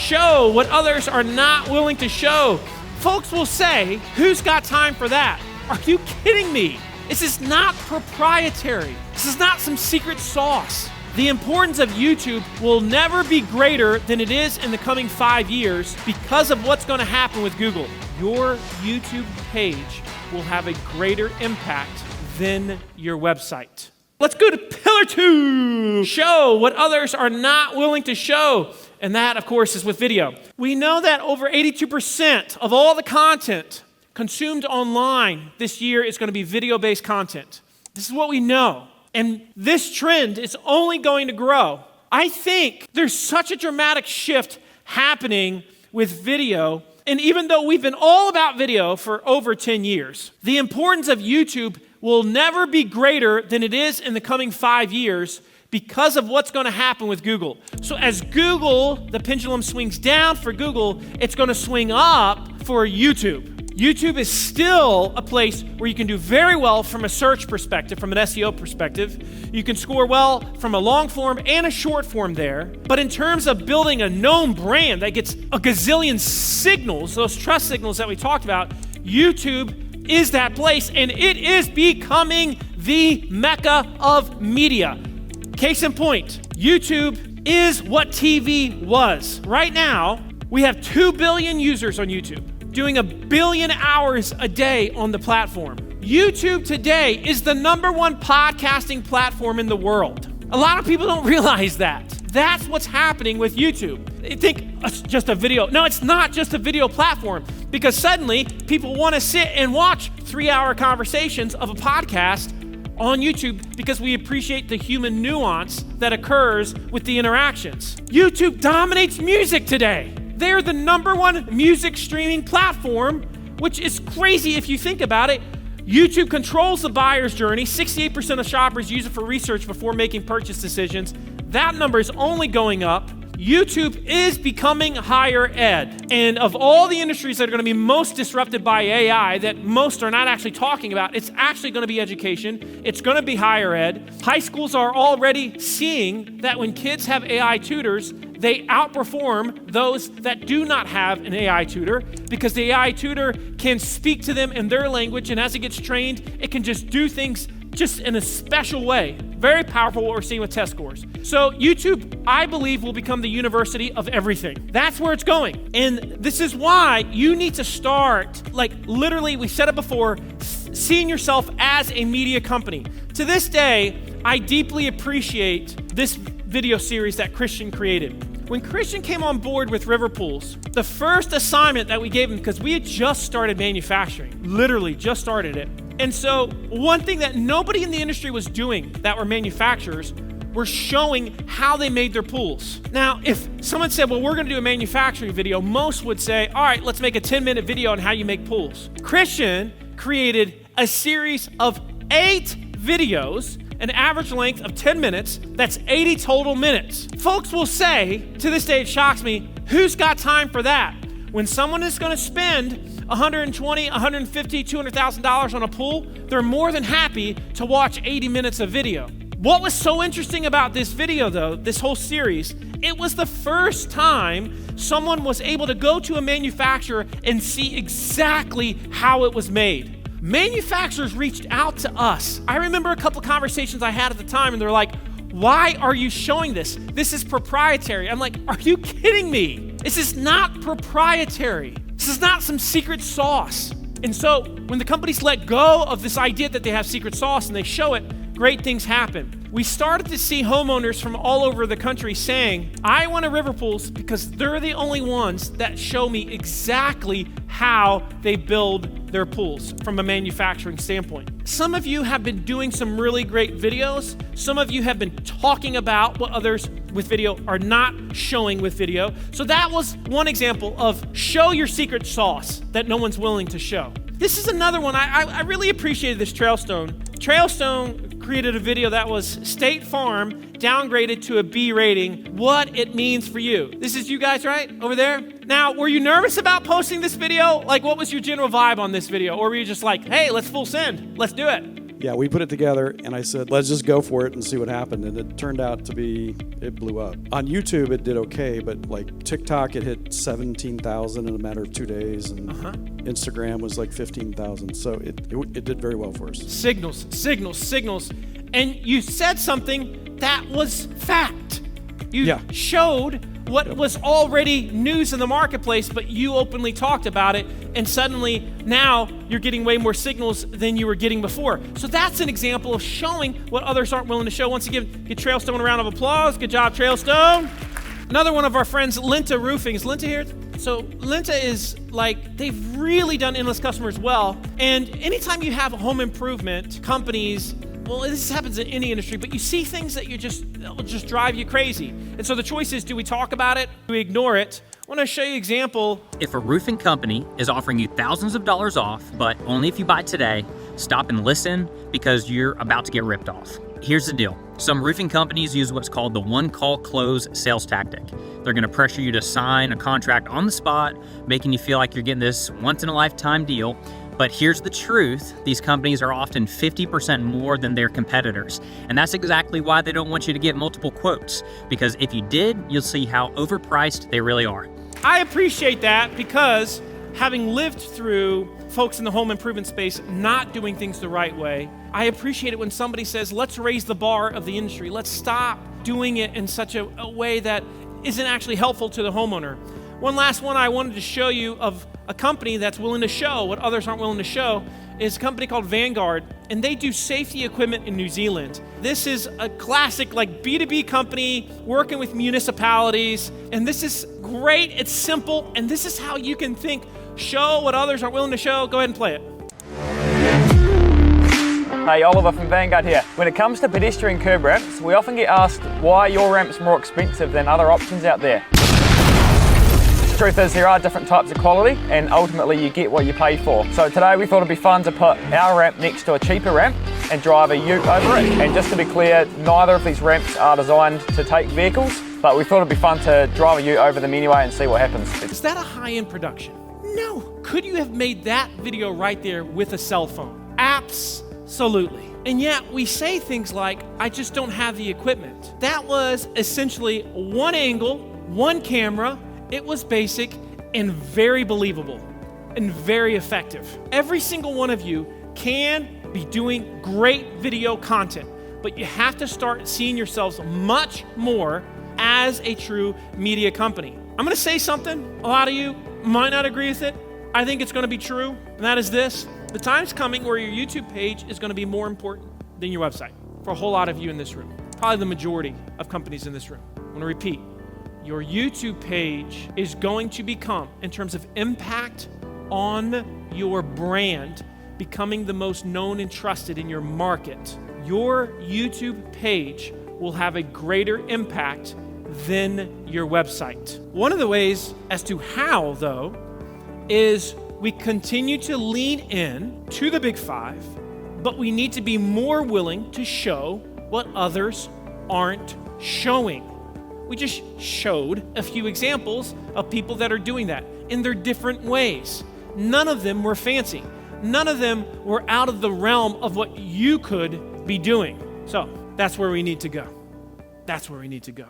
show what others are not willing to show. Folks will say, who's got time for that? Are you kidding me? This is not proprietary. This is not some secret sauce. The importance of YouTube will never be greater than it is in the coming 5 years because of what's going to happen with Google. Your YouTube page will have a greater impact than your website. Let's go to pillar 2. Show what others are not willing to show. And that, of course, is with video. We know that over 82% of all the content consumed online this year is going to be video-based content. This is what we know. And this trend is only going to grow. I think there's such a dramatic shift happening with video. And even though we've been all about video for over 10 years, the importance of YouTube will never be greater than it is in the coming 5 years because of what's going to happen with Google. So as Google, the pendulum swings down for Google, it's going to swing up for YouTube. YouTube is still a place where you can do very well from a search perspective, from an SEO perspective. You can score well from a long form and a short form there. But in terms of building a known brand that gets a gazillion signals, those trust signals that we talked about, YouTube is that place, and it is becoming the mecca of media. Case in point, YouTube is what TV was. Right now, we have 2 billion users on YouTube, doing 1 billion hours a day on the platform. YouTube today is the #1 podcasting platform in the world. A lot of people don't realize that. That's what's happening with YouTube. They think it's just a video. No, it's not just a video platform, because suddenly people want to sit and watch 3-hour conversations of a podcast on YouTube because we appreciate the human nuance that occurs with the interactions. YouTube dominates music today. They're the #1 music streaming platform, which is crazy if you think about it. YouTube controls the buyer's journey. 68% of shoppers use it for research before making purchase decisions. That number is only going up. YouTube is becoming higher ed. And of all the industries that are going to be most disrupted by AI, that most are not actually talking about, it's actually going to be education. It's going to be higher ed. High schools are already seeing that when kids have AI tutors, they outperform those that do not have an AI tutor, because the AI tutor can speak to them in their language, and as it gets trained, it can just do things just in a special way. Very powerful what we're seeing with test scores. So YouTube, I believe, will become the university of everything. That's where it's going. And this is why you need to start, like literally, we said it before, seeing yourself as a media company. To this day, I deeply appreciate this video series that Christian created. When Christian came on board with River Pools, the first assignment that we gave him, because we had just started manufacturing, literally just started it. And so one thing that nobody in the industry was doing that were manufacturers were showing how they made their pools. Now, if someone said, well, we're going to do a manufacturing video, most would say, all right, let's make a 10-minute video on how you make pools. Christian created a series of 8 videos, an average length of 10 minutes. That's 80 total minutes. Folks will say, to this day it shocks me, who's got time for that? When someone is going to spend $120,000, $150,000, $200,000 on a pool, they're more than happy to watch 80 minutes of video. What was so interesting about this video, though, this whole series, it was the first time someone was able to go to a manufacturer and see exactly how it was made. Manufacturers reached out to us. I remember a couple conversations I had at the time, and they're like, why are you showing this? This is proprietary. I'm like, are you kidding me? This is not proprietary. This is not some secret sauce. And so when the companies let go of this idea that they have secret sauce and they show it, great things happen. We started to see homeowners from all over the country saying, I want a River Pools because they're the only ones that show me exactly how they build their pools from a manufacturing standpoint. Some of you have been doing some really great videos. Some of you have been talking about what others with video are not showing with video. So that was one example of show your secret sauce that no one's willing to show. This is another one. I really appreciated this Trailstone. Trailstone created a video that was State Farm downgraded to a B rating, what it means for you. This is you guys, right? Over there? Now, were you nervous about posting this video? Like, what was your general vibe on this video? Or were you just like, hey, let's full send. Let's do it. Yeah, we put it together, and I said, let's just go for it and see what happened. And it turned out to be, it blew up. On YouTube, it did okay, but like TikTok, it hit 17,000 in a matter of 2 days, and Instagram was like 15,000. So it did very well for us. Signals. And you said something that was fact. You showed what was already news in the marketplace, but you openly talked about it, and suddenly now you're getting way more signals than you were getting before. So that's an example of showing what others aren't willing to show. Once again, give Trailstone a round of applause. Good job, Trailstone. Another one of our friends, Linta Roofing. Is Linta here? So Linta is like, they've really done endless customers well. And anytime you have a home improvement companies, well, this happens in any industry, but you see things that that'll just drive you crazy. And so the choice is, do we talk about it? Do we ignore it? I want to show you an example. If a roofing company is offering you thousands of dollars off, but only if you buy today, stop and listen, because you're about to get ripped off. Here's the deal. Some roofing companies use what's called the one-call close sales tactic. They're going to pressure you to sign a contract on the spot, making you feel like you're getting this once-in-a-lifetime deal. But here's the truth, these companies are often 50% more than their competitors. And that's exactly why they don't want you to get multiple quotes, because if you did, you'll see how overpriced they really are. I appreciate that, because having lived through folks in the home improvement space not doing things the right way, I appreciate it when somebody says, let's raise the bar of the industry. Let's stop doing it in such a way that isn't actually helpful to the homeowner. One last one I wanted to show you of a company that's willing to show what others aren't willing to show is a company called Vanguard, and they do safety equipment in New Zealand. This is a classic like B2B company working with municipalities, and this is great, it's simple, and this is how you can think, show what others aren't willing to show. Go ahead and play it. Hey, Oliver from Vanguard here. When it comes to pedestrian curb ramps, we often get asked why your ramp's more expensive than other options out there. The truth is there are different types of quality, and ultimately you get what you pay for. So today we thought it'd be fun to put our ramp next to a cheaper ramp and drive a ute over it. And just to be clear, neither of these ramps are designed to take vehicles, but we thought it'd be fun to drive a ute over them anyway and see what happens. Is that a high-end production? No. Could you have made that video right there with a cell phone? Absolutely. And yet we say things like, I just don't have the equipment. That was essentially one angle, one camera. It was basic and very believable and very effective. Every single one of you can be doing great video content, but you have to start seeing yourselves much more as a true media company. I'm gonna say something, a lot of you might not agree with it. I think it's gonna be true, and that is this. The time's coming where your YouTube page is gonna be more important than your website for a whole lot of you in this room, probably the majority of companies in this room. I wanna repeat. Your YouTube page is going to become, in terms of impact on your brand, becoming the most known and trusted in your market. Your YouTube page will have a greater impact than your website. One of the ways as to how, though, is we continue to lean in to the big five, but we need to be more willing to show what others aren't showing. We just showed a few examples of people that are doing that in their different ways. None of them were fancy. None of them were out of the realm of what you could be doing. So that's where we need to go. That's where we need to go.